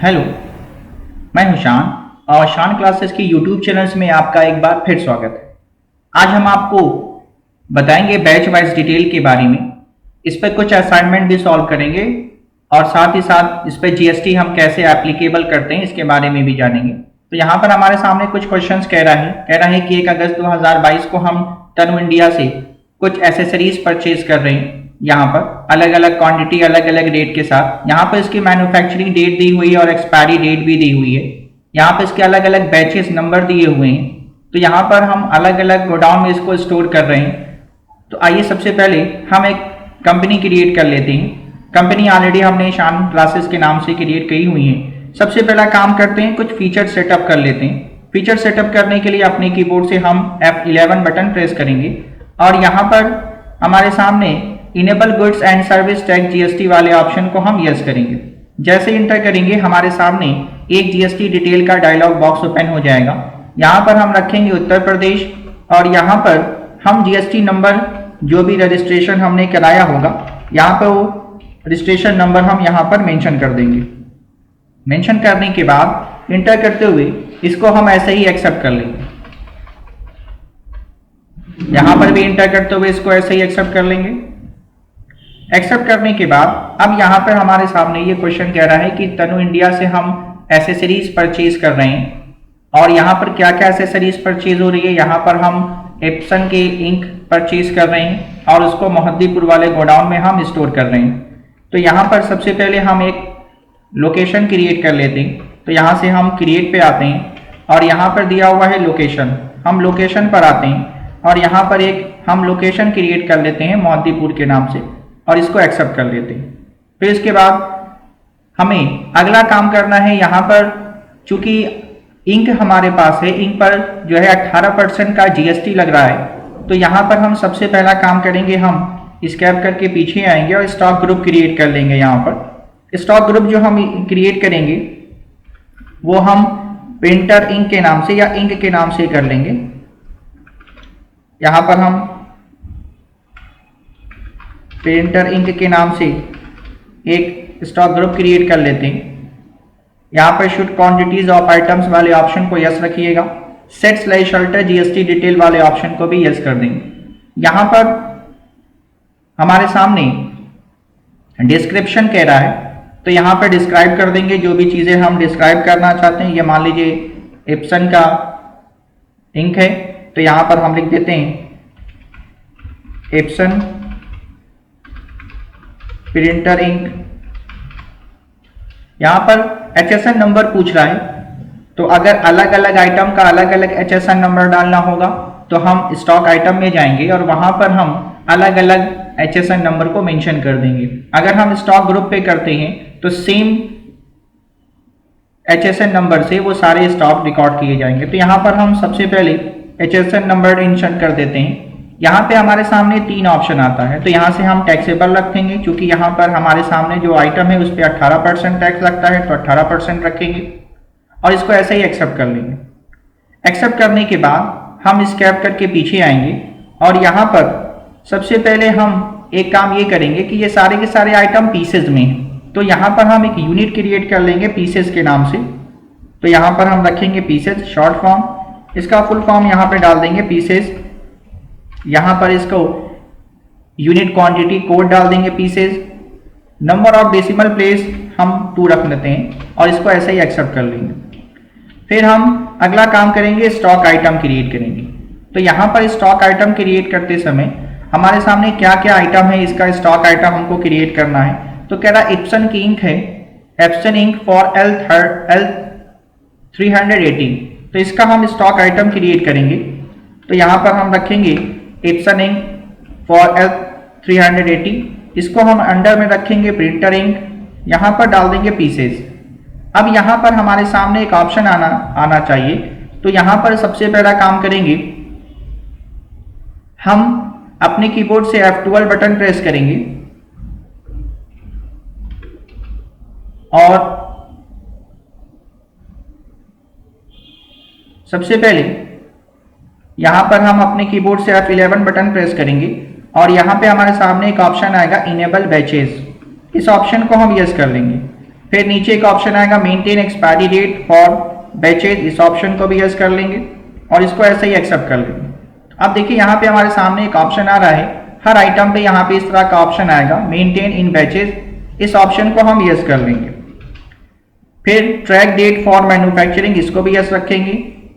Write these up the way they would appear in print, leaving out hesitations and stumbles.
Hello, मैं हूं शान और शान क्लासेस की यूट्यूब चैनल्स में आपका एक बार फिर स्वागत है। आज हम आपको बताएंगे बैच वाइज डिटेल के बारे में। इस पर कुछ असाइनमेंट भी सॉल्व करेंगे और साथ ही साथ इस पर जीएसटी हम कैसे एप्लीकेबल करते हैं इसके बारे में भी जानेंगे। तो यहाँ पर हमारे सामने कुछ क्वेश्चंस कह रहा है कि 1 अगस्त 2022 को हम तनु इंडिया से कुछ एसेसरीज परचेज कर रहे हैं। यहाँ पर अलग अलग क्वांटिटी अलग अलग रेट के साथ यहाँ पर इसकी मैन्युफैक्चरिंग डेट दी हुई है और एक्सपायरी डेट भी दी हुई है। यहाँ पर इसके अलग अलग बैचेस नंबर दिए हुए हैं। तो यहाँ पर हम अलग अलग गोडाउन में इसको स्टोर कर रहे हैं। तो आइए सबसे पहले हम एक कंपनी क्रिएट कर लेते हैं। कंपनी ऑलरेडी हमने शान क्लासेस के नाम से क्रिएट की हुई है। सबसे पहला काम करते हैं, कुछ फीचर सेटअप कर लेते हैं। फीचर सेटअप करने के लिए अपने कीबोर्ड से हम F11 बटन प्रेस करेंगे और यहाँ पर हमारे सामने enable goods and service tax GST वाले ऑप्शन को हम यस करेंगे। जैसे इंटर करेंगे हमारे सामने एक जीएसटी डिटेल का डायलॉग बॉक्स ओपन हो जाएगा। यहाँ पर हम रखेंगे उत्तर प्रदेश और यहाँ पर हम जीएसटी नंबर जो भी रजिस्ट्रेशन हमने कराया होगा यहाँ पर वो रजिस्ट्रेशन नंबर हम यहाँ पर मेंशन कर देंगे। मेंशन करने के बाद इंटर करते हुए इसको हम ऐसे ही एक्सेप्ट कर लेंगे। यहाँ पर भी इंटर करते हुए इसको ऐसे ही एक्सेप्ट कर लेंगे। एक्सेप्ट करने के बाद अब यहाँ पर हमारे सामने ये क्वेश्चन कह रहा है कि तनु इंडिया से हम एसेसरीज परचेज कर रहे हैं और यहाँ पर क्या क्या एसेसरीज परचेज हो रही है। यहाँ पर हम एप्सन के इंक परचेज कर रहे हैं और उसको मोहद्दीपुर वाले गोडाउन में हम स्टोर कर रहे हैं। तो यहाँ पर सबसे पहले हम एक लोकेशन क्रिएट कर लेते हैं। तो यहाँ से हम क्रिएट पे आते हैं और यहाँ पर दिया हुआ है लोकेशन। हम लोकेशन पर आते हैं और यहाँ पर एक हम लोकेशन क्रिएट कर लेते हैं मोहद्दीपुर के नाम से और इसको एक्सेप्ट कर लेते हैं। फिर इसके बाद हमें अगला काम करना है। यहाँ पर चूंकि इंक हमारे पास है, इंक पर जो है 18% का जीएसटी लग रहा है। तो यहाँ पर हम सबसे पहला काम करेंगे, हम स्कैप करके पीछे आएंगे और स्टॉक ग्रुप क्रिएट कर लेंगे। यहाँ पर स्टॉक ग्रुप जो हम क्रिएट करेंगे वो हम पेंटर इंक के नाम से या इंक के नाम से कर लेंगे। यहाँ पर हम पेंटर इंक के नाम से एक स्टॉक ग्रुप क्रिएट कर लेते हैं। यहाँ पर शुड क्वांटिटीज ऑफ आइटम्स वाले ऑप्शन को यस रखिएगा। Set slash alter GST detail वाले ऑप्शन को भी यस कर देंगे। यहाँ पर हमारे सामने डिस्क्रिप्शन कह रहा है तो यहाँ पर डिस्क्राइब कर देंगे जो भी चीज़ें हम डिस्क्राइब करना चाहते हैं। ये मान लीजिए एप्सन का इंक है तो यहाँ पर हम लिख देते हैं एप्सन प्रिंटर इंक। यहाँ पर HSN नंबर पूछ रहा है तो अगर अलग अलग आइटम का अलग अलग HSN नंबर डालना होगा तो हम स्टॉक आइटम में जाएंगे और वहां पर हम अलग अलग HSN नंबर को मेंशन कर देंगे। अगर हम स्टॉक ग्रुप पे करते हैं तो सेम HSN नंबर से वो सारे स्टॉक रिकॉर्ड किए जाएंगे। तो यहाँ पर हम सबसे पहले HSN नंबर मेंशन कर देते हैं। यहाँ पे हमारे सामने 3 ऑप्शन आता है तो यहाँ से हम टैक्सेबल रखेंगे क्योंकि यहाँ पर हमारे सामने जो आइटम है उस पर 18% टैक्स लगता है तो 18% रखेंगे और इसको ऐसे ही एक्सेप्ट कर लेंगे। एक्सेप्ट करने के बाद हम स्कैप करके पीछे आएंगे और यहाँ पर सबसे पहले हम एक काम ये करेंगे कि ये सारे के सारे आइटम पीसेज में हैं तो यहाँ पर हम एक यूनिट क्रिएट कर लेंगे पीसेज के नाम से। तो यहाँ पर हम रखेंगे पीसेज शॉर्ट फॉर्म, इसका फुल फॉर्म यहाँ पर डाल देंगे पीसेज। यहाँ पर इसको यूनिट क्वांटिटी कोड डाल देंगे pieces. Number of decimal place हम 2 रख लेते हैं और इसको ऐसे ही एक्सेप्ट कर लेंगे। फिर हम अगला काम करेंगे, स्टॉक आइटम क्रिएट करेंगे। तो यहाँ पर स्टॉक आइटम क्रिएट करते समय हमारे सामने क्या क्या आइटम है, इसका स्टॉक आइटम हमको क्रिएट करना है। तो कह रहा एप्सन की इंक है, एप्सन इंक फॉर L380। तो इसका हम स्टॉक आइटम क्रिएट करेंगे। तो यहाँ पर हम रखेंगे एप्सन इंक फॉर L380। इसको हम अंडर में रखेंगे प्रिंटर इंक, यहाँ पर डाल देंगे पीसेज। अब यहाँ पर हमारे सामने एक ऑप्शन आना चाहिए। तो यहाँ पर सबसे पहला काम करेंगे, हम अपने कीबोर्ड से F12 बटन प्रेस करेंगे और सबसे पहले यहाँ पर हम अपने कीबोर्ड से F11 बटन प्रेस करेंगे और यहाँ पे हमारे सामने एक ऑप्शन आएगा इनेबल बैचेस। इस ऑप्शन को हम यस कर लेंगे। फिर नीचे एक ऑप्शन आएगा maintain expiry date for batches, इस ऑप्शन को भी यस कर लेंगे और इसको ऐसे ही एक्सेप्ट कर लेंगे। अब देखिए यहाँ पे हमारे सामने एक ऑप्शन आ रहा है, हर आइटम पे यहाँ पे इस तरह का ऑप्शन आएगा मेंटेन इन बैचेज, इस ऑप्शन को हम यस कर लेंगे। फिर ट्रैक डेट फॉर मैन्युफैक्चरिंग, इसको भी यस रखेंगे।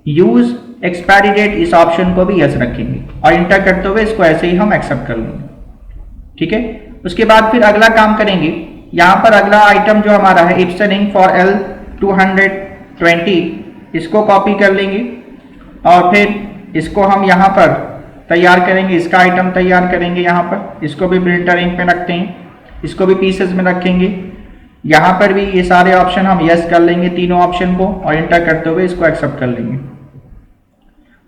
यूज एक्सपायरी डेट, इस ऑप्शन को भी यस रखेंगे और इंटर करते हुए इसको ऐसे ही हम एक्सेप्ट कर लेंगे। ठीक है, उसके बाद फिर अगला काम करेंगे। यहाँ पर अगला आइटम जो हमारा है इप्सन इंक फॉर L220, इसको कॉपी कर लेंगे और फिर इसको हम यहाँ पर तैयार करेंगे, इसका आइटम तैयार करेंगे। यहाँ पर इसको भी प्रिंटर इंक पे रखते हैं, इसको भी पीसेस में रखेंगे। यहाँ पर भी ये सारे ऑप्शन हम यस कर लेंगे, तीनों ऑप्शन को, और इंटर करते हुए इसको एक्सेप्ट कर लेंगे।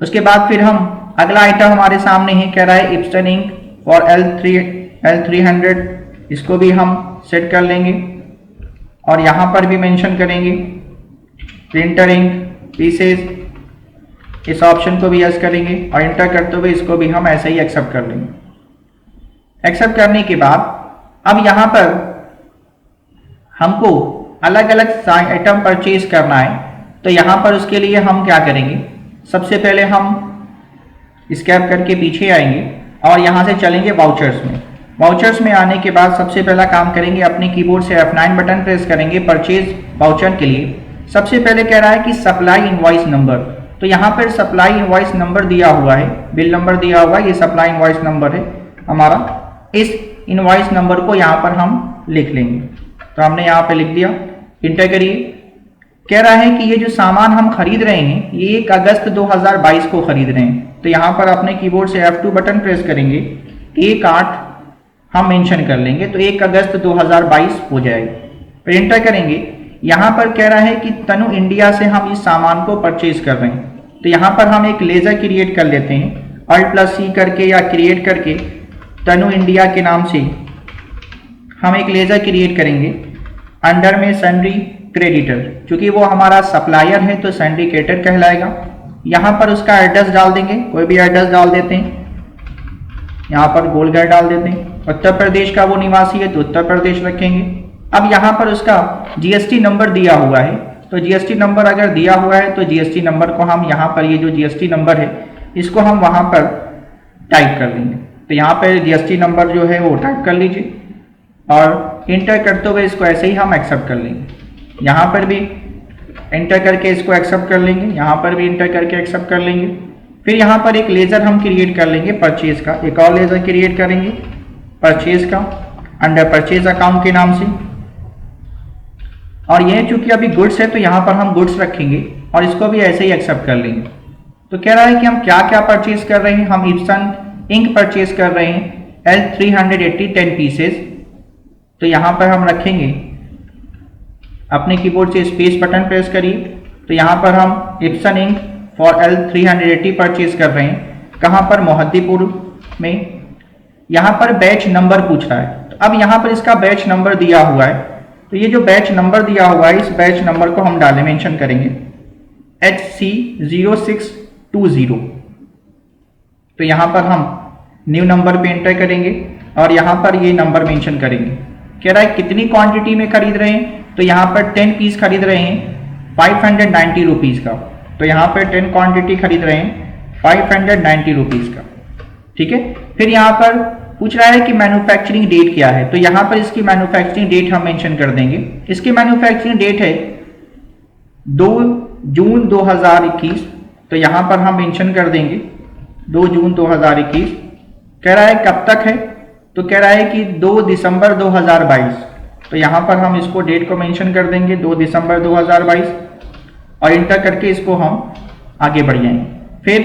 उसके बाद फिर हम अगला आइटम हमारे सामने ही कह रहा है इप्सन इंक फॉर L300, इसको भी हम सेट कर लेंगे और यहाँ पर भी मेंशन करेंगे प्रिंटर इंक पीसेस, इस ऑप्शन को भी यस करेंगे और इंटर करते हुए इसको भी हम ऐसे ही एक्सेप्ट कर लेंगे। एक्सेप्ट करने के बाद अब यहाँ पर हमको अलग अलग आइटम परचेज करना है, तो यहाँ पर उसके लिए हम क्या करेंगे, सबसे पहले हम स्कैप करके पीछे आएंगे और यहाँ से चलेंगे वाउचर्स में। वाउचर्स में आने के बाद सबसे पहला काम करेंगे, अपने कीबोर्ड से F9 बटन प्रेस करेंगे परचेज वाउचर के लिए। सबसे पहले कह रहा है कि सप्लाई इनवॉइस नंबर, तो यहाँ पर सप्लाई इनवॉइस नंबर दिया हुआ है, बिल नंबर दिया हुआ है, ये सप्लाई इनवॉइस नंबर है हमारा। इस इनवॉइस नंबर को यहाँ पर हम लिख लेंगे, तो हमने यहाँ पे लिख दिया, इंटर करिए। कह रहा है कि ये जो सामान हम खरीद रहे हैं ये 1 अगस्त 2022 को खरीद रहे हैं, तो यहाँ पर अपने कीबोर्ड से F2 बटन प्रेस करेंगे, 1/8 हम मेंशन कर लेंगे, तो 1 अगस्त 2022 हो जाएगा। फिर इंटर करेंगे। यहाँ पर कह रहा है कि तनु इंडिया से हम इस सामान को परचेज कर रहे हैं, तो यहाँ पर हम एक लेजर क्रिएट कर लेते हैं, Alt+C करके या क्रिएट करके तनु इंडिया के नाम से हम एक लेजर क्रिएट करेंगे। अंडर में सन्ड्री क्रेडिटर, चूंकि वो हमारा सप्लायर है तो सन्ड्री क्रेडिटर कहलाएगा। यहाँ पर उसका एड्रेस डाल देंगे, कोई भी एड्रेस डाल देते हैं, यहाँ पर गोलघर डाल देते हैं। उत्तर प्रदेश का वो निवासी है तो उत्तर प्रदेश रखेंगे। अब यहाँ पर उसका जीएसटी नंबर दिया हुआ है, तो जीएसटी नंबर अगर दिया हुआ है तो जीएसटी नंबर को हम यहाँ पर, ये जो जीएसटी नंबर है इसको हम वहाँ पर टाइप कर देंगे। तो यहाँ पर जीएसटी नंबर जो है वो टाइप कर लीजिए और इंटर करते हुए इसको ऐसे ही हम एक्सेप्ट कर लेंगे। यहाँ पर भी इंटर करके इसको एक्सेप्ट कर लेंगे, यहाँ पर भी इंटर करके एक्सेप्ट कर लेंगे। फिर यहाँ पर एक लेजर हम क्रिएट कर लेंगे परचेज का, एक और लेजर क्रिएट करेंगे परचेज का अंडर परचेज अकाउंट के नाम से। और यह चूंकि अभी गुड्स है तो यहाँ पर हम गुड्स रखेंगे और इसको भी ऐसे ही एक्सेप्ट कर लेंगे। तो कह रहा है कि हम क्या क्या परचेज कर रहे हैं, हम इप्सन इंक परचेज कर रहे हैं L380 10 पीसेज, तो यहाँ पर हम रखेंगे, अपने कीबोर्ड से स्पेस बटन प्रेस करिए, तो यहाँ पर हम Ibsen ink for L380 purchase कर रहे हैं। कहाँ पर, मोहद्दीपुर में। यहाँ पर बैच नंबर पूछ रहा है, तो अब यहाँ पर इसका बैच नंबर दिया हुआ है, तो ये जो बैच नंबर दिया हुआ है इस बैच नंबर को हम डाले मेंशन करेंगे HC0620। तो यहाँ पर हम न्यू नंबर पे एंटर करेंगे और यहाँ पर ये नंबर मेंशन करेंगे। कह रहा है कितनी क्वांटिटी में खरीद रहे हैं, तो यहाँ पर 10 पीस खरीद रहे हैं 590 रुपीज़ का, तो यहाँ पर 10 क्वांटिटी खरीद रहे हैं 590 रुपीज़ का। ठीक है, फिर यहाँ पर पूछ रहा है कि मैन्युफैक्चरिंग डेट क्या है, तो यहाँ पर इसकी मैन्युफैक्चरिंग डेट हम मेंशन कर देंगे। इसकी मैन्युफैक्चरिंग डेट है 2 जून 2021, तो यहाँ पर हम मेंशन कर देंगे 2 जून 2021। कह रहा है कब तक है, तो कह रहा है कि 2 दिसंबर 2022, तो यहाँ पर हम इसको डेट को मेंशन कर देंगे 2 दिसंबर 2022 और इंटर करके इसको हम आगे बढ़ जाएंगे। फिर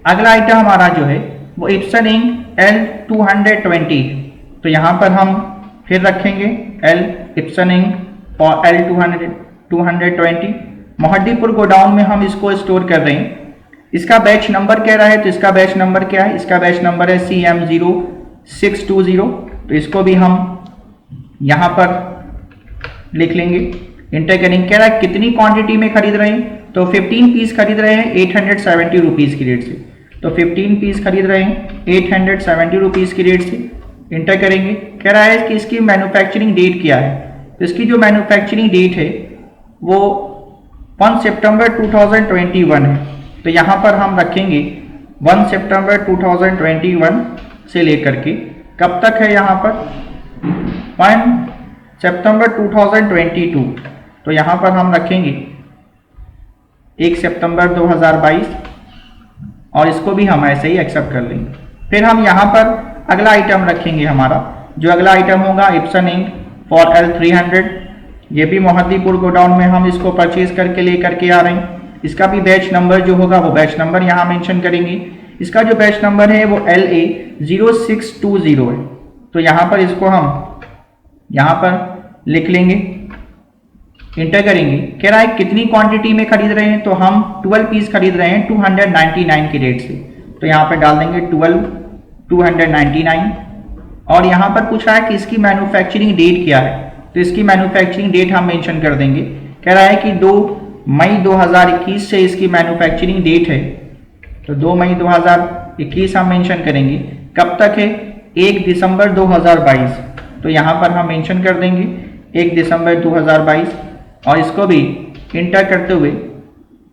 अगला आइटम हमारा जो है वो इप्सन इंक L220, तो यहाँ पर हम फिर रखेंगे इप्सन इंक और L220। मोहद्दीपुर गोडाउन में हम इसको स्टोर कर रहे हैं। इसका बैच नंबर कह रहा है, तो इसका बैच नंबर क्या है, इसका बैच नंबर है CM0620, तो इसको भी हम यहाँ पर लिख लेंगे, इंटर करेंगे। कह रहा है कितनी क्वांटिटी में खरीद रहे हैं, तो 15 पीस खरीद रहे हैं 870 रुपीज़ की रेट से, तो 15 पीस खरीद रहे हैं 870 रुपीज़ की रेट से, इंटर करेंगे। कह रहा है कि इसकी मैन्युफैक्चरिंग डेट क्या है, तो इसकी जो मैन्युफैक्चरिंग डेट है वो 1 सितंबर 2021 है। तो यहाँ पर हम रखेंगे 1 सितंबर 2021 से लेकर के कब तक है यहाँ पर 1 सितंबर 2022। तो यहाँ पर हम रखेंगे 1 सितंबर 2022 और इसको भी हम ऐसे ही एक्सेप्ट कर लेंगे। फिर हम यहाँ पर अगला आइटम रखेंगे, हमारा जो अगला आइटम होगा इप्सन इंक फॉर L300। ये भी मोहद्दीपुर गोडाउन में हम इसको परचेज करके लेकर के आ रहे हैं। इसका भी बैच नंबर जो होगा वो बैच नंबर यहाँ मेंशन करेंगे। इसका जो बैच नंबर है वो LA0620 है। तो यहाँ पर इसको हम यहाँ पर लिख लेंगे, इंटर करेंगे। कह रहा है कितनी क्वांटिटी में खरीद रहे हैं, तो हम 12 पीस खरीद रहे हैं 299 के रेट से। तो यहाँ पर डाल देंगे 12 299। और यहाँ पर पूछ रहा है कि इसकी मैन्युफैक्चरिंग डेट क्या है, तो इसकी मैन्युफैक्चरिंग डेट हम मेंशन कर देंगे। कह रहा है कि 2 मई 2021 से इसकी मैन्युफैक्चरिंग डेट है, तो 2 मई 2021 हम मेंशन करेंगे। कब तक है 1 दिसंबर 2022। तो यहाँ पर हम मेंशन कर देंगे 1 दिसंबर 2022 और इसको भी इंटर करते हुए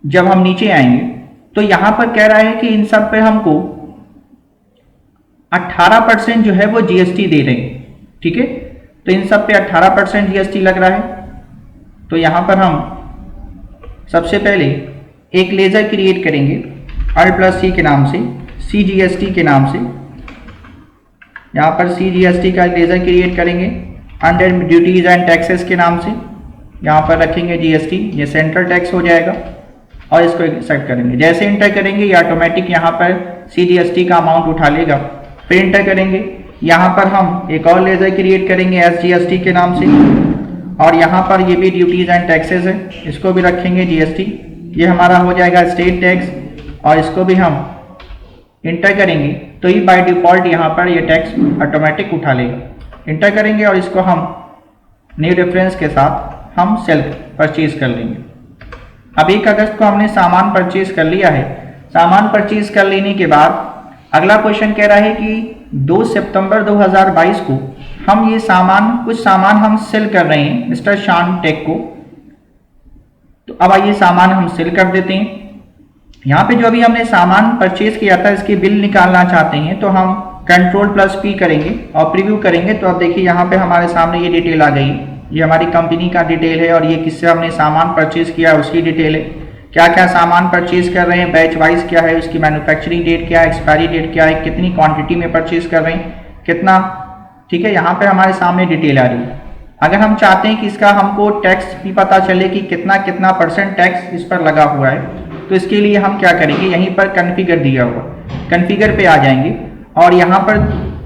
जब हम नीचे आएंगे तो यहाँ पर कह रहा है कि इन सब पे हमको 18% जो है वो जीएसटी दे रहे हैं। ठीक है, तो इन सब पे 18% जीएसटी लग रहा है। तो यहाँ पर हम सबसे पहले एक लेजर क्रिएट करेंगे R+C के नाम से, CGST के नाम से। यहाँ पर CGST का लेजर क्रिएट करेंगे अंडर ड्यूटीज एंड टैक्सेस के नाम से। यहाँ पर रखेंगे GST, ये सेंट्रल टैक्स हो जाएगा और इसको एक्सेप्ट करेंगे। जैसे इंटर करेंगे ये ऑटोमेटिक यहाँ पर CGST का अमाउंट उठा लेगा। फिर इंटर करेंगे, यहाँ पर हम एक और लेजर क्रिएट करेंगे SGST के नाम से और यहाँ पर ये भी ड्यूटीज एंड टैक्सेस है, इसको भी रखेंगे GST। ये हमारा हो जाएगा स्टेट टैक्स और इसको भी हम इंटर करेंगे तो ये बाय डिफॉल्ट यहाँ पर ये टैक्स ऑटोमेटिक उठा लेगा। इंटर करेंगे और इसको हम न्यू रेफरेंस के साथ हम सेल परचेज कर लेंगे। अब 1 अगस्त को हमने सामान परचेज कर लिया है। सामान परचेज कर लेने के बाद अगला क्वेश्चन कह रहा है कि 2 सितंबर 2022 को हम ये कुछ सामान हम सेल कर रहे हैं मिस्टर शान टेक को। तो अब आइए सामान हम सेल कर देते हैं। यहाँ पे जो अभी हमने सामान परचेज किया था इसकी बिल निकालना चाहते हैं, तो हम Ctrl+P करेंगे और प्रीव्यू करेंगे। तो अब देखिए यहाँ पे हमारे सामने ये डिटेल आ गई। ये हमारी कंपनी का डिटेल है और ये किससे हमने सामान परचेज किया है उसकी डिटेल है। क्या क्या सामान परचेज कर रहे हैं, बैच वाइज क्या है, उसकी मैन्युफैक्चरिंग डेट क्या है, एक्सपायरी डेट क्या है, कितनी क्वांटिटी में परचेज कर रहे हैं, कितना। ठीक है, यहाँ पे हमारे सामने डिटेल आ रही है। अगर हम चाहते हैं कि इसका हमको टैक्स भी पता चले कि कितना कितना % टैक्स इस पर लगा हुआ है, तो इसके लिए हम क्या करेंगे, यहीं पर कन्फिगर दिया हुआ, कन्फिगर पे आ जाएंगे और यहाँ पर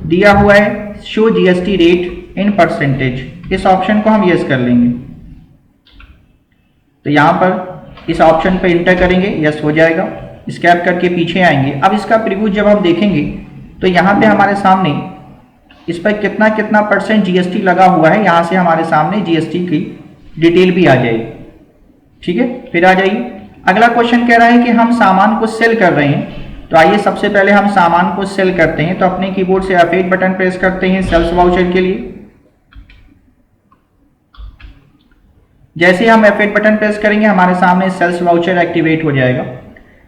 दिया हुआ है शो GST रेट इन %। इस ऑप्शन को हम यस कर लेंगे। तो यहाँ पर इस ऑप्शन पे इंटर करेंगे, यस हो जाएगा। स्कैप करके पीछे आएंगे। अब इसका प्रीव्यू जब हम देखेंगे तो यहाँ पे हमारे सामने इस पर कितना कितना % GST लगा हुआ है, यहाँ से हमारे सामने GST की डिटेल भी आ जाएगी। ठीक है, फिर आ जाइए। अगला क्वेश्चन कह रहा है कि हम सामान को सेल कर रहे हैं। तो आइए सबसे पहले हम सामान को सेल करते हैं। तो अपने कीबोर्ड से F8 बटन प्रेस करते हैं सेल्स वाउचर के लिए। जैसे हम F8 बटन प्रेस करेंगे हमारे सामने सेल्स वाउचर एक्टिवेट हो जाएगा।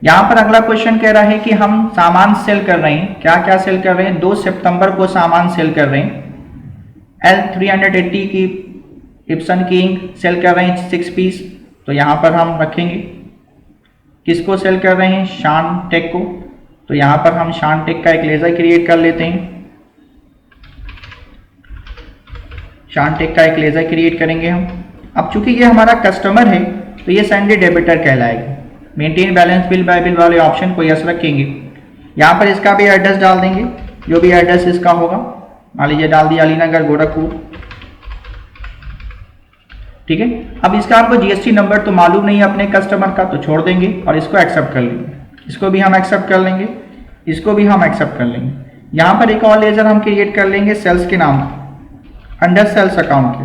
यहाँ पर अगला क्वेश्चन कह रहा है कि हम सामान सेल कर रहे हैं। क्या क्या सेल कर रहे हैं, 2 सितंबर को सामान सेल कर रहे हैं। L380 की इप्सन की इंक सेल कर रहे हैं 6 पीस। तो यहाँ पर हम रखेंगे किसको सेल कर रहे हैं, शान टेक को। तो यहाँ पर हम शान टेक का एक लेजर क्रिएट कर लेते हैं। शान टेक का एक लेजर क्रिएट करेंगे हम। अब चूंकि ये हमारा कस्टमर है तो ये संडे डेबिटर कहलाएगा। Maintain balance bill bye bill वाले ऑप्शन को यस रखेंगे। यहाँ पर इसका भी एड्रेस डाल देंगे, जो भी एड्रेस इसका होगा। मान लीजिए डाल दिया अलीनगर गोरखपुर। ठीक है, अब इसका आपको GST नंबर तो मालूम नहीं है अपने कस्टमर का, तो छोड़ देंगे और इसको एक्सेप्ट कर लेंगे। इसको भी हम एक्सेप्ट कर लेंगे, इसको भी हम एक्सेप्ट कर लेंगे। यहाँ पर एक और लेजर हम क्रिएट कर लेंगे सेल्स के नाम अंडर सेल्स अकाउंट के।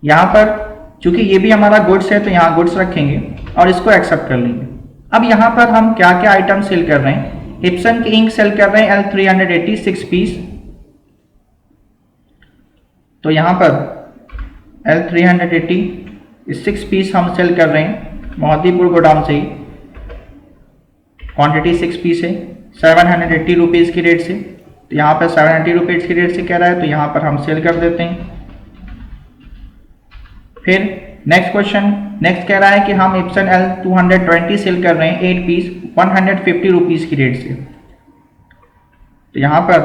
यहाँ पर चूंकि ये भी हमारा गुड्स है तो यहाँ गुड्स रखेंगे और इसको एक्सेप्ट कर लेंगे। अब यहाँ पर हम क्या क्या आइटम सेल कर रहे हैं, इप्सन की इंक सेल कर रहे हैं L380 6 पीस। तो यहाँ पर L380 6 पीस हम सेल कर रहे हैं मोहद्दीपुर गोडाउन से ही। क्वांटिटी 6 पीस है 780 रुपीज़ की रेट से। तो यहाँ पर 780 रुपीज़ की रेट से कह रहा है, तो यहाँ पर हम सेल कर देते हैं। फिर नेक्स्ट कह रहा है कि हम इप्सन L220 सेल कर रहे हैं 8 पीस 150 रुपीज़ की रेट से। तो यहाँ पर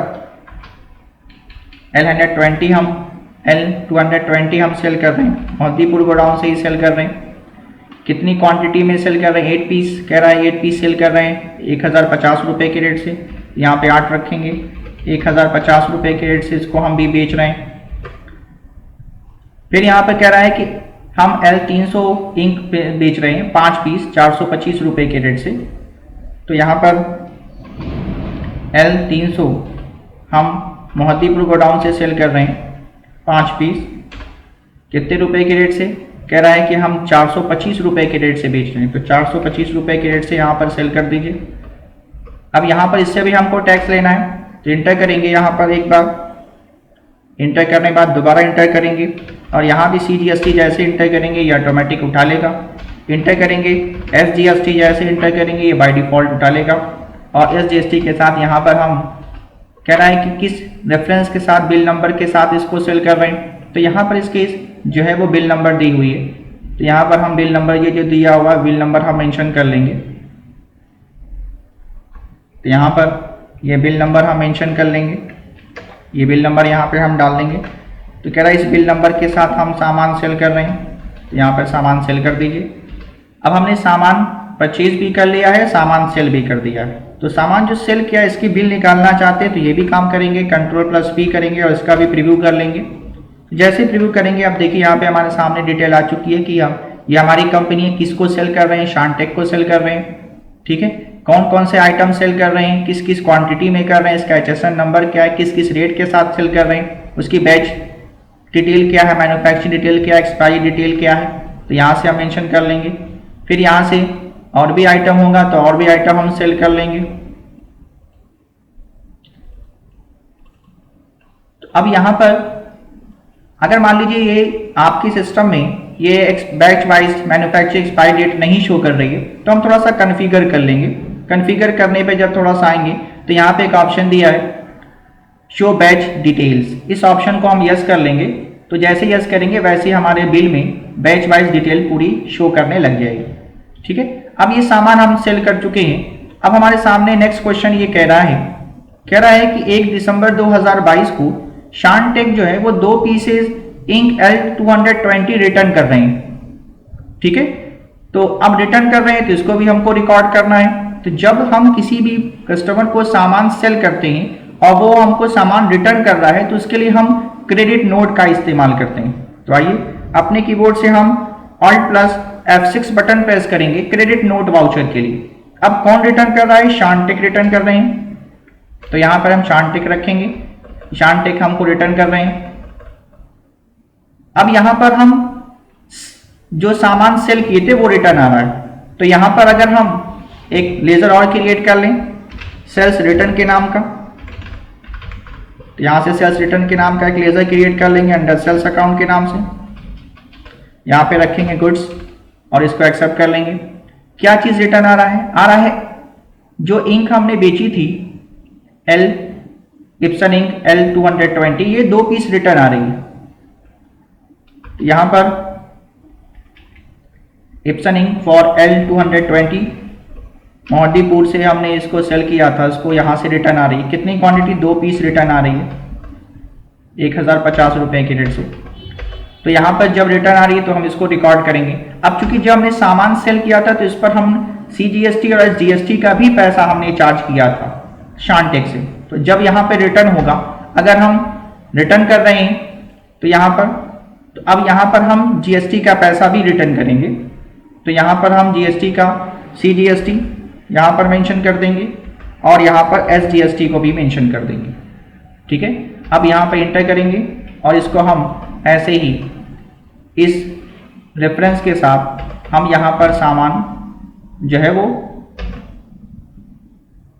L220 हम सेल कर रहे हैं मोहद्दीपुर गोडाउन से ही सेल कर रहे हैं। कितनी क्वांटिटी में सेल कर रहे हैं? 8 पीस कह रहा है, 8 पीस सेल कर रहे हैं 1050 रुपये की रेट से। यहाँ पे 8 रखेंगे 1050 रुपये की रेट से इसको हम भी बेच रहे हैं। फिर यहाँ पे कह रहा है कि हम L300 इंक बेच रहे हैं 5 पीस 425 रुपये के रेट से। तो यहाँ पर L300 हम मोहद्दीपुर गोडाउन से सेल कर रहे हैं 5 पीस कितने रुपए के रेट से? कह रहा है कि हम 425 रुपये के रेट से बेच रहे हैं। तो 425 रुपये के रेट से यहाँ पर सेल कर दीजिए। अब यहाँ पर इससे भी हमको टैक्स लेना है, तो इंटर करेंगे यहाँ पर एक बार, इंटर करने के बाद दोबारा इंटर करेंगे और यहाँ भी CGST जैसे इंटर करेंगे ये ऑटोमेटिक उठा लेगा। इंटर करेंगे SGST जैसे इंटर करेंगे ये बाय डिफ़ॉल्ट उठा लेगा। और SGST के साथ यहाँ पर हम कह रहा है कि किस रेफरेंस के साथ, बिल नंबर के साथ इसको सेल कर रहे हैं। तो यहाँ पर इसके जो है वो बिल नंबर दी हुई है, तो यहाँ पर हम बिल नंबर ये जो दिया हुआ बिल नंबर हम मेंशन कर लेंगे। तो यहाँ पर ये बिल नंबर हम मेंशन कर लेंगे, ये बिल नंबर यहाँ पे हम डाल देंगे। तो कह रहा है इस बिल नंबर के साथ हम सामान सेल कर रहे हैं, तो यहाँ पर सामान सेल कर दीजिए। अब हमने सामान परचेज भी कर लिया है, सामान सेल भी कर दिया है। तो सामान जो सेल किया है इसकी बिल निकालना चाहते हैं तो ये भी काम करेंगे, Ctrl+P करेंगे और इसका भी प्रीव्यू कर लेंगे। जैसे प्रीव्यू करेंगे अब देखिए यहाँ पे हमारे सामने डिटेल आ चुकी है कि ये हमारी कंपनी है, किसको सेल कर रहे हैं, शानटेक को सेल कर रहे हैं। ठीक है, कौन कौन से आइटम सेल कर रहे हैं, किस किस क्वांटिटी में कर रहे हैं, इसका HSN नंबर क्या है, किस किस रेट के साथ सेल कर रहे हैं, उसकी बैच डिटेल क्या है, मैन्युफैक्चरिंग डिटेल क्या है, एक्सपायरी डिटेल क्या है। तो यहाँ से हम मेंशन कर लेंगे। फिर यहाँ से और भी आइटम होगा तो और भी आइटम हम सेल कर लेंगे। तो अब यहाँ पर अगर मान लीजिए ये आपके सिस्टम में ये batch wise manufacturing expiry date नहीं शो कर रही है, तो हम थोड़ा सा कन्फिगर कर लेंगे। कन्फिगर करने पे जब थोड़ा सा आएंगे तो यहाँ पे एक ऑप्शन दिया है शो बैच डिटेल्स, इस ऑप्शन को हम यस कर लेंगे। तो जैसे यस करेंगे वैसे हमारे बिल में बैच वाइज डिटेल पूरी शो करने लग जाएगी। ठीक है, अब ये सामान हम सेल कर चुके हैं। अब हमारे सामने नेक्स्ट क्वेश्चन ये कह रहा है कि 1 दिसंबर 2022 को शानटेक जो है वो 2 पीसेज इंक L220 रिटर्न कर रहे हैं। ठीक है, तो अब रिटर्न कर रहे हैं तो इसको भी हमको रिकॉर्ड करना है। तो जब हम किसी भी कस्टमर को सामान सेल करते हैं और वो हमको सामान रिटर्न कर रहा है तो उसके लिए हम क्रेडिट नोट का इस्तेमाल करते हैं। तो आइए अपने कीबोर्ड से हम Alt+F6 बटन प्रेस करेंगे क्रेडिट नोट वाउचर के लिए। अब कौन रिटर्न कर रहा है? शानटेक रिटर्न कर रहे हैं। तो यहां पर हम शानटेक रखेंगे, शानटेक हमको रिटर्न कर रहे हैं। अब यहां पर हम जो सामान सेल किए थे वो रिटर्न आ रहा है। तो यहां पर अगर हम एक लेजर और क्रिएट कर लें सेल्स रिटर्न के नाम का, तो यहां से सेल्स रिटर्न के नाम का एक लेजर क्रिएट कर लेंगे अंडर सेल्स अकाउंट के नाम से। यहां पे रखेंगे गुड्स और इसको एक्सेप्ट कर लेंगे। क्या चीज रिटर्न आ रहा है? आ रहा है जो इंक हमने बेची थी इप्सन इंक L220, ये 2 पीस रिटर्न आ रही है। यहां पर Ibsen ink for L220 Mohaddipur से हमने इसको सेल किया था, इसको यहां से रिटर्न आ रही है। कितनी क्वांटिटी? 2 पीस रिटर्न आ रही है 1050 रुपए की रेट से। तो यहाँ पर जब रिटर्न आ रही है तो हम इसको रिकॉर्ड करेंगे। अब चूंकि जब हमने सामान सेल किया था तो इस पर हम CGST और SGST का भी पैसा हमने चार्ज किया था शानटेक से। तो जब यहाँ पे रिटर्न होगा, अगर हम रिटर्न कर रहे हैं तो यहाँ पर, तो अब यहाँ पर हम GST का पैसा भी रिटर्न करेंगे। तो यहाँ पर हम GST का CGST यहाँ पर मेंशन कर देंगे और यहाँ पर SGST को भी मेंशन कर देंगे। ठीक है, अब यहाँ पर इंटर करेंगे और इसको हम ऐसे ही इस रेफरेंस के साथ हम यहाँ पर सामान जो है वो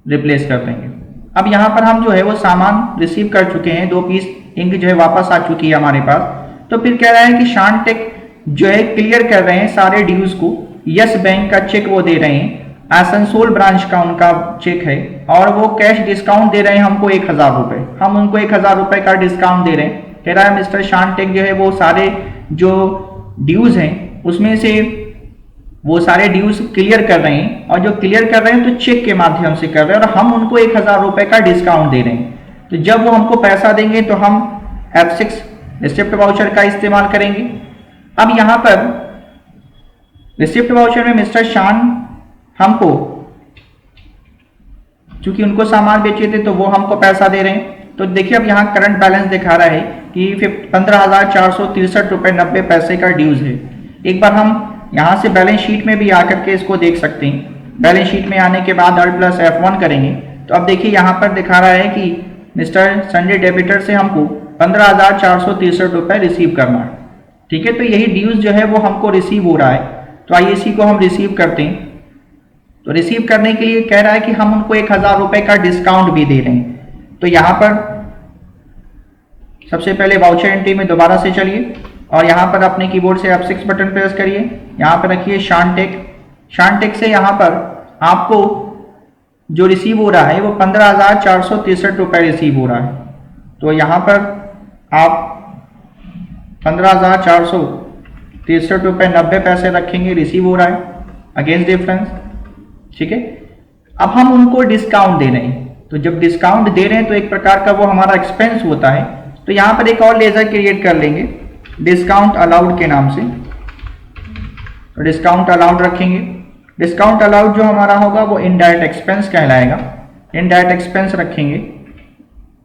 रिप्लेस कर देंगे। अब यहाँ पर हम जो है वो सामान रिसीव कर चुके हैं, 2 पीस इंक जो है वापस आ चुकी है हमारे पास। तो फिर कह रहा है कि शान टेक जो है क्लियर कर रहे हैं सारे ड्यूज को। यस बैंक का चेक वो दे रहे हैं, आसनसोल ब्रांच का उनका चेक है, और वो कैश डिस्काउंट दे रहे हैं हमको 1000 रुपए। हम उनको 1000 रुपए का डिस्काउंट दे रहे हैं। कह रहा है मिस्टर शान टेक जो है वो सारे जो ड्यूज हैं उसमें से वो सारे ड्यूज क्लियर कर रहे हैं, और जो क्लियर कर रहे हैं तो चेक के माध्यम से कर रहे हैं, और हम उनको 1000 रुपए का डिस्काउंट दे रहे हैं। तो जब वो हमको पैसा देंगे तो हम F6 रिसिप्ट वाउचर का इस्तेमाल करेंगे। अब यहां पर रिसिप्ट वाउचर में मिस्टर शान हमको, चूंकि उनको सामान बेचे थे तो वो हमको पैसा दे रहे हैं। तो देखिए अब यहाँ करंट बैलेंस दिखा रहा है कि 15,463 रुपए 90 पैसे का ड्यूज है। एक बार हम यहाँ से बैलेंस शीट में भी आकर के इसको देख सकते हैं। बैलेंस शीट में आने के बाद Alt+F1 करेंगे तो अब देखिए यहाँ पर दिखा रहा है कि मिस्टर संजय डेबिटर से हमको 15,463 रुपए रिसीव करना है। ठीक है, तो यही ड्यूज जो है वो हमको रिसीव हो रहा है। तो आइए इसी को हम रिसीव करते हैं। तो रिसीव करने के लिए कह रहा है कि हम उनको 1000 रुपए का डिस्काउंट भी दे रहे हैं। तो यहाँ पर सबसे पहले वाउचर एंट्री में दोबारा से चलिए और यहाँ पर अपने कीबोर्ड से F6 बटन प्रेस करिए। यहाँ पर रखिए शान टेक। शान टेक से यहाँ पर आपको जो रिसीव हो रहा है वो 15,463 रुपए रिसीव हो रहा है। तो यहाँ पर आप 15,463 रुपए 90 पैसे रखेंगे, रिसीव हो रहा है अगेंस्ट डिफरेंस। ठीक है, अब हम उनको डिस्काउंट दे रहे हैं। तो जब डिस्काउंट दे रहे हैं तो एक प्रकार का वो हमारा एक्सपेंस होता है। तो यहाँ पर एक और लेजर क्रिएट कर लेंगे डिस्काउंट अलाउड के नाम से। तो डिस्काउंट अलाउड रखेंगे। डिस्काउंट अलाउड जो हमारा होगा वो इनडायरेक्ट एक्सपेंस कहलाएगा। इनडायरेक्ट एक्सपेंस रखेंगे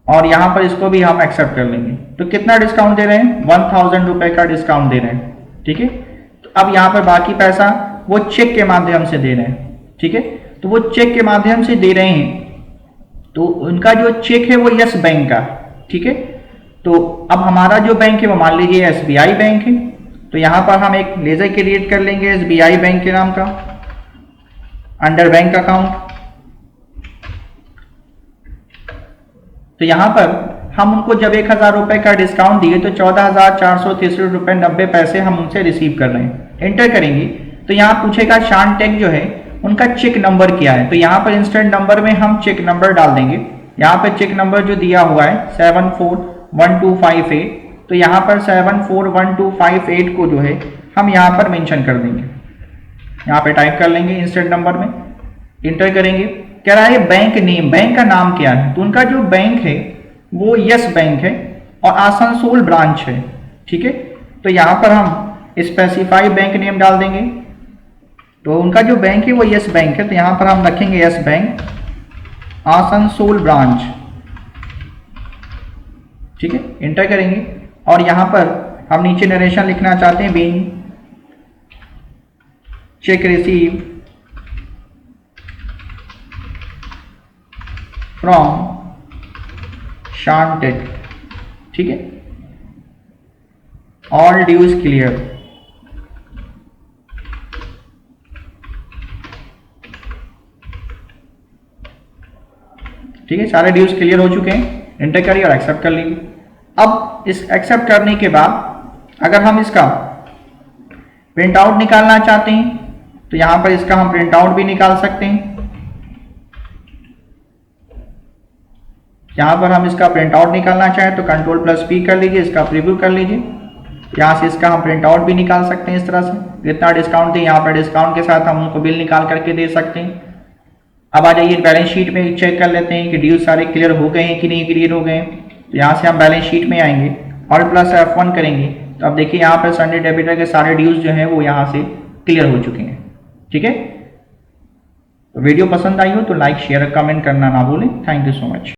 और यहाँ पर इसको भी हम एक्सेप्ट कर लेंगे। तो कितना डिस्काउंट दे रहे हैं? 1000 रुपए का डिस्काउंट दे रहे हैं। ठीक है, तो अब यहाँ पर बाकी पैसा वो चेक के माध्यम से दे रहे हैं। ठीक है, तो वो चेक के माध्यम से दे रहे हैं। तो उनका जो चेक है वो यस बैंक का। ठीक है, तो अब हमारा जो बैंक है वो मान लीजिए SBI बैंक है। तो यहाँ पर हम एक लेजर क्रिएट कर लेंगे SBI बैंक के नाम का अंडर बैंक अकाउंट। तो यहाँ पर हम उनको जब 1000 रुपए का डिस्काउंट दिए तो 14,463 रुपए 90 पैसे हम उनसे रिसीव कर रहे हैं। एंटर करेंगे तो यहाँ पूछेगा शान टेक जो है उनका चेक नंबर क्या है। तो यहाँ पर इंस्टेंट नंबर में हम चेक नंबर डाल देंगे। यहाँ पर चेक नंबर जो दिया हुआ है 741258। तो यहाँ पर 741258 को जो है हम यहाँ पर मेंशन कर देंगे। यहाँ पे टाइप कर लेंगे इंस्टेंट नंबर में, इंटर करेंगे। कह रहा है बैंक नेम, बैंक का नाम क्या है। तो उनका जो बैंक है वो यस बैंक है और आसनसोल ब्रांच है। ठीक है, तो यहाँ पर हम स्पेसिफाई बैंक नेम डाल देंगे। तो उनका जो बैंक है वो यस बैंक है। तो यहाँ पर हम रखेंगे यस बैंक आसनसोल ब्रांच। ठीक है, इंटर करेंगे और यहाँ पर हम नीचे नरेशन लिखना चाहते हैं बीइंग चेक रिसीव फ्रॉम शान टेक। ठीक है, ऑल ड्यूज क्लियर। ठीक है, सारे ड्यूज क्लियर हो चुके हैं। एंटर करिए और एक्सेप्ट कर लीजिए। अब इस एक्सेप्ट करने के बाद अगर हम इसका प्रिंट आउट निकालना चाहते हैं तो यहां पर इसका हम प्रिंट आउट भी निकाल सकते हैं। यहां पर हम इसका प्रिंट आउट निकालना चाहें तो Ctrl+P कर लीजिए, इसका प्रीव्यू कर लीजिए। यहां से इसका हम प्रिंट आउट भी निकाल सकते हैं इस तरह से। जितना डिस्काउंट है यहाँ पर डिस्काउंट के साथ हम उनको बिल निकाल करके दे सकते हैं। अब आ जाइए बैलेंस शीट में चेक कर लेते हैं कि ड्यूज सारे क्लियर हो गए हैं कि नहीं क्लियर हो गए हैं। तो यहाँ से हम बैलेंस शीट में आएंगे, Alt+F1 करेंगे। तो अब देखिए यहाँ पर संडे डेबिटर के सारे ड्यूज जो हैं वो यहाँ से क्लियर हो चुके हैं। ठीक है, तो वीडियो पसंद आई हो तो लाइक शेयर कमेंट करना ना भूलें। Thank you so much.